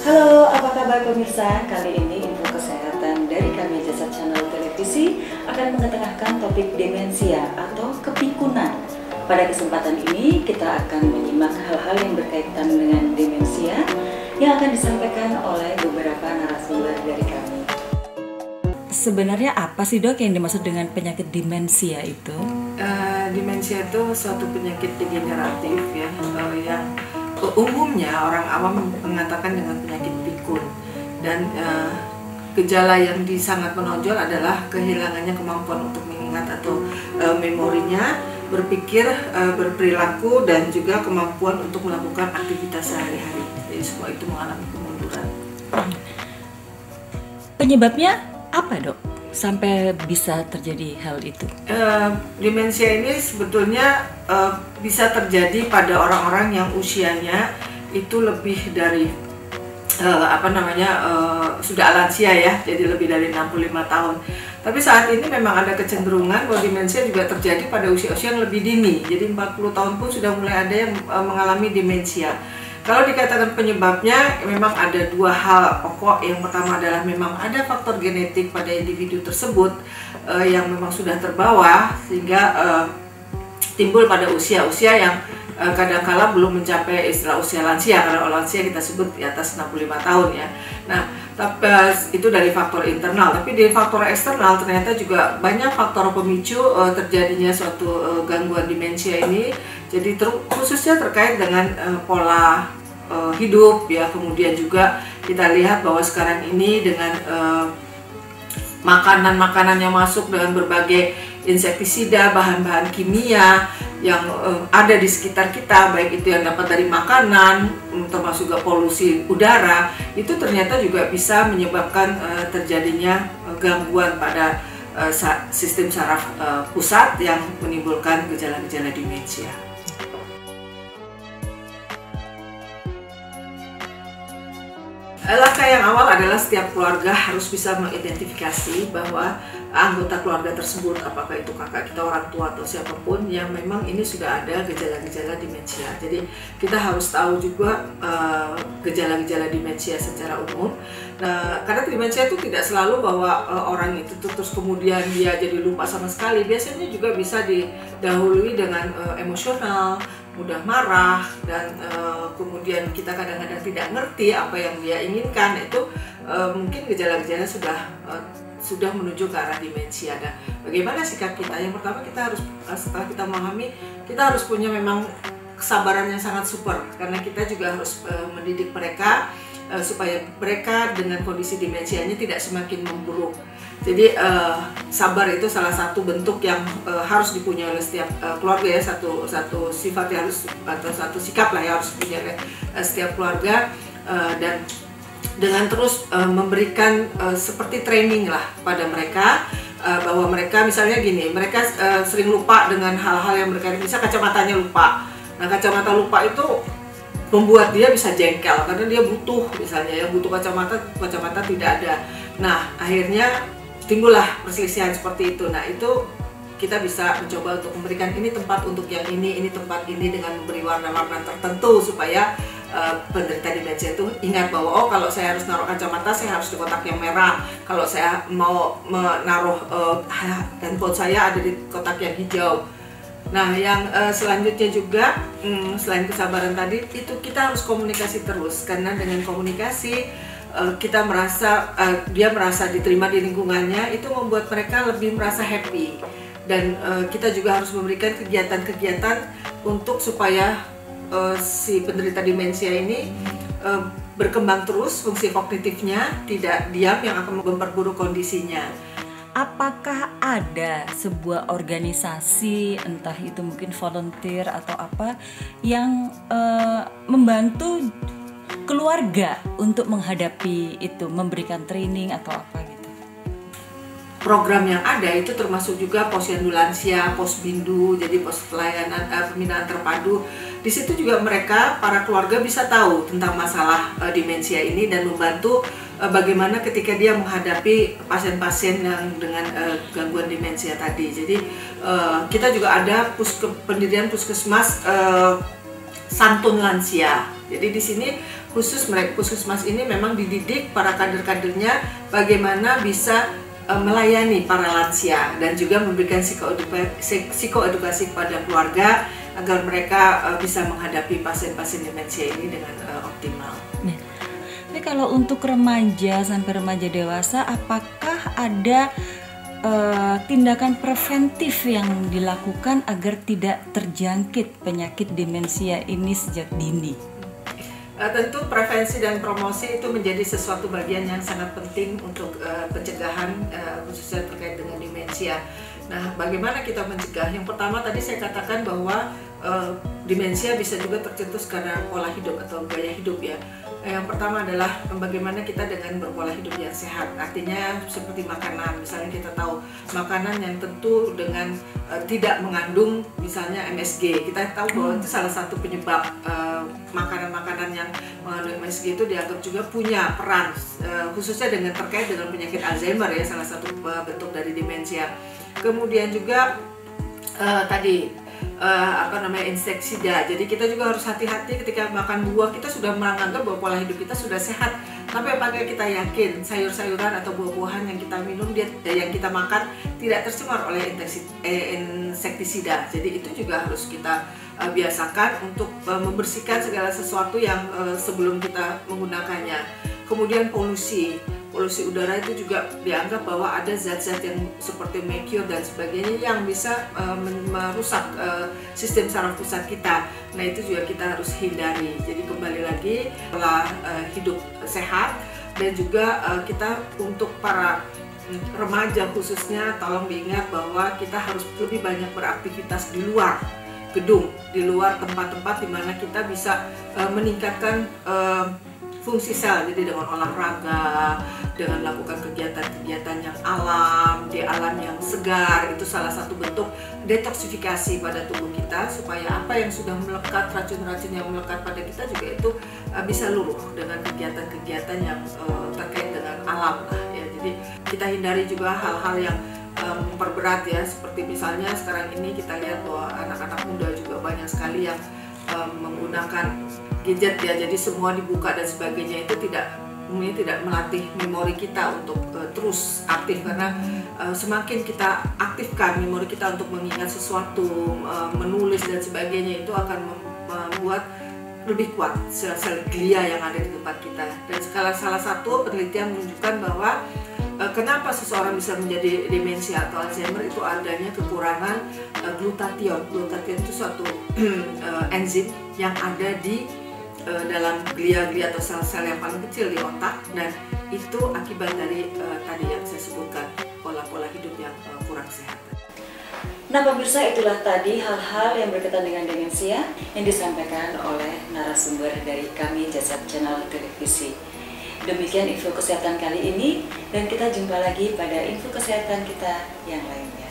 Halo, apa kabar pemirsa? Kali ini info kesehatan dari kami Jasa Channel Televisi akan mengetengahkan topik demensia atau kepikunan. Pada kesempatan ini kita akan menyimak hal-hal yang berkaitan dengan demensia yang akan disampaikan oleh beberapa narasumber dari kami. Sebenarnya apa sih dok yang dimaksud dengan penyakit demensia itu? Demensia itu suatu penyakit degeneratif ya, yang umumnya orang awam mengatakan dengan penyakit pikun, dan gejala yang sangat menonjol adalah kehilangannya kemampuan untuk mengingat atau memorinya, berpikir, berperilaku, dan juga kemampuan untuk melakukan aktivitas sehari-hari. Jadi semua itu mengalami kemunduran. Penyebabnya apa dok sampai bisa terjadi hal itu? Demensia ini sebetulnya bisa terjadi pada orang-orang yang usianya itu lebih dari sudah lansia ya, jadi lebih dari 65 tahun. Tapi saat ini memang ada kecenderungan bahwa demensia juga terjadi pada usia-usia yang lebih dini. Jadi 40 tahun pun sudah mulai ada yang mengalami demensia. Kalau dikatakan penyebabnya, memang ada dua hal pokok. Yang pertama adalah memang ada faktor genetik pada individu tersebut yang memang sudah terbawa sehingga timbul pada usia-usia yang kadangkala belum mencapai istilah usia lansia, karena lansia kita sebut di atas 65 tahun ya. Nah, tapi itu dari faktor internal, tapi dari faktor eksternal ternyata juga banyak faktor pemicu terjadinya suatu gangguan demensia ini. Jadi khususnya terkait dengan pola hidup ya, kemudian juga kita lihat bahwa sekarang ini dengan makanan-makanan yang masuk dengan berbagai insektisida, bahan-bahan kimia yang ada di sekitar kita, baik itu yang dapat dari makanan, termasuk juga polusi udara, itu ternyata juga bisa menyebabkan terjadinya gangguan pada sistem saraf pusat yang menimbulkan gejala-gejala demensia. Langkah yang awal adalah setiap keluarga harus bisa mengidentifikasi bahwa anggota keluarga tersebut, apakah itu kakak kita, orang tua, atau siapapun, yang memang ini sudah ada gejala-gejala demensia. Jadi kita harus tahu juga gejala-gejala demensia secara umum. Nah, karena demensia itu tidak selalu bahwa orang itu terus kemudian dia jadi lupa sama sekali. Biasanya juga bisa didahului dengan emosional, mudah marah, dan kemudian kita kadang-kadang tidak ngerti apa yang dia inginkan. Itu mungkin gejala-gejala sudah menuju ke arah demensia. Dan bagaimana sikap kita? Yang pertama, kita harus, setelah kita memahami, kita harus punya memang kesabaran yang sangat super, karena kita juga harus mendidik mereka supaya mereka dengan kondisi demensianya tidak semakin memburuk. Jadi sabar itu salah satu bentuk yang harus dipunyai oleh setiap keluarga ya, satu sifat yang harus, atau satu sikap lah yang harus dipunyai oleh setiap keluarga, dan dengan terus memberikan seperti training lah pada mereka, bahwa mereka misalnya gini, mereka sering lupa dengan hal-hal yang mereka, misalnya kacamatanya lupa. Nah, kacamata lupa itu membuat dia bisa jengkel karena dia butuh, misalnya ya, butuh kacamata tidak ada. Nah, akhirnya timbullah perselisihan seperti itu. Nah, itu kita bisa mencoba untuk memberikan ini tempat untuk yang ini tempat ini, dengan memberi warna-warna tertentu supaya penderita demensia itu ingat bahwa oh, kalau saya harus naruh kacamata, saya harus di kotak yang merah. Kalau saya mau menaruh handphone saya ada di kotak yang hijau. Nah, yang selanjutnya juga selain kesabaran tadi, itu kita harus komunikasi terus, karena dengan komunikasi kita merasa dia merasa diterima di lingkungannya, itu membuat mereka lebih merasa happy. dan kita juga harus memberikan kegiatan-kegiatan untuk supaya si penderita demensia ini berkembang terus fungsi kognitifnya, tidak diam yang akan memperburuk kondisinya. Apakah ada sebuah organisasi, entah itu mungkin volunteer atau apa, yang membantu keluarga untuk menghadapi itu, memberikan training atau apa gitu? Program yang ada itu termasuk juga posyandu lansia, posbindu, jadi pos pelayanan pembinaan terpadu. Di situ juga mereka, para keluarga bisa tahu tentang masalah demensia ini dan membantu bagaimana ketika dia menghadapi pasien-pasien yang dengan gangguan demensia tadi. Jadi kita juga ada pendirian puskesmas santun lansia. Jadi di sini khusus mereka puskesmas ini memang dididik para kader-kadernya bagaimana bisa melayani para lansia dan juga memberikan psikoedukasi kepada keluarga agar mereka bisa menghadapi pasien-pasien demensia ini dengan optimal. Nah, tapi kalau untuk remaja sampai remaja dewasa, apakah ada tindakan preventif yang dilakukan agar tidak terjangkit penyakit demensia ini sejak dini? Tentu prevensi dan promosi itu menjadi sesuatu bagian yang sangat penting untuk pencegahan khususnya terkait dengan demensia. Nah, bagaimana kita mencegah? Yang pertama tadi saya katakan bahwa demensia bisa juga tercetus karena pola hidup atau gaya hidup ya. Yang pertama adalah bagaimana kita dengan berpola hidup yang sehat. Artinya seperti makanan, misalnya kita tahu makanan yang tentu dengan tidak mengandung misalnya MSG. Kita tahu bahwa itu salah satu penyebab makanan-makanan yang mengandung MSG itu dianggap juga punya peran khususnya dengan terkait dengan penyakit Alzheimer ya, salah satu bentuk dari demensia. Kemudian juga tadi insektisida. Jadi kita juga harus hati-hati ketika makan buah. Kita sudah menganggap bahwa pola hidup kita sudah sehat, tapi apakah kita yakin sayur-sayuran atau buah-buahan yang kita minum, yang kita makan tidak tercemar oleh insektisida. Jadi itu juga harus kita biasakan untuk membersihkan segala sesuatu yang sebelum kita menggunakannya. Kemudian polusi udara itu juga dianggap bahwa ada zat-zat yang seperti merkuri dan sebagainya yang bisa merusak sistem saraf pusat kita. Nah, itu juga kita harus hindari. Jadi kembali lagi pola hidup sehat, dan juga kita untuk para remaja khususnya tolong diingat bahwa kita harus lebih banyak beraktivitas di luar gedung, di luar tempat-tempat di mana kita bisa meningkatkan fungsi sel. Jadi dengan olahraga, dengan melakukan kegiatan-kegiatan yang di alam yang segar, itu salah satu bentuk detoksifikasi pada tubuh kita supaya apa yang sudah melekat, racun-racun yang melekat pada kita juga itu bisa luruh dengan kegiatan-kegiatan yang terkait dengan alam lah ya. Jadi kita hindari juga hal-hal yang memperberat ya, seperti misalnya sekarang ini kita lihat bahwa anak-anak muda juga banyak sekali yang menggunakan gadget ya, jadi semua dibuka dan sebagainya. Itu tidak melatih memori kita untuk terus aktif, karena semakin kita aktifkan memori kita untuk mengingat sesuatu, menulis dan sebagainya, itu akan membuat lebih kuat sel-sel glia yang ada di tempat kita. Dan salah satu penelitian menunjukkan bahwa kenapa seseorang bisa menjadi demensia atau Alzheimer itu adanya kekurangan glutathione. Glutathione itu suatu enzim yang ada di dalam glia-glia atau sel-sel yang paling kecil di otak, dan itu akibat dari tadi yang saya sebutkan, pola-pola hidup yang kurang sehat. Nah pemirsa, itulah tadi hal-hal yang berkaitan dengan demensia yang disampaikan oleh narasumber dari kami Jasad Channel Televisi. Demikian info kesehatan kali ini, dan kita jumpa lagi pada info kesehatan kita yang lainnya.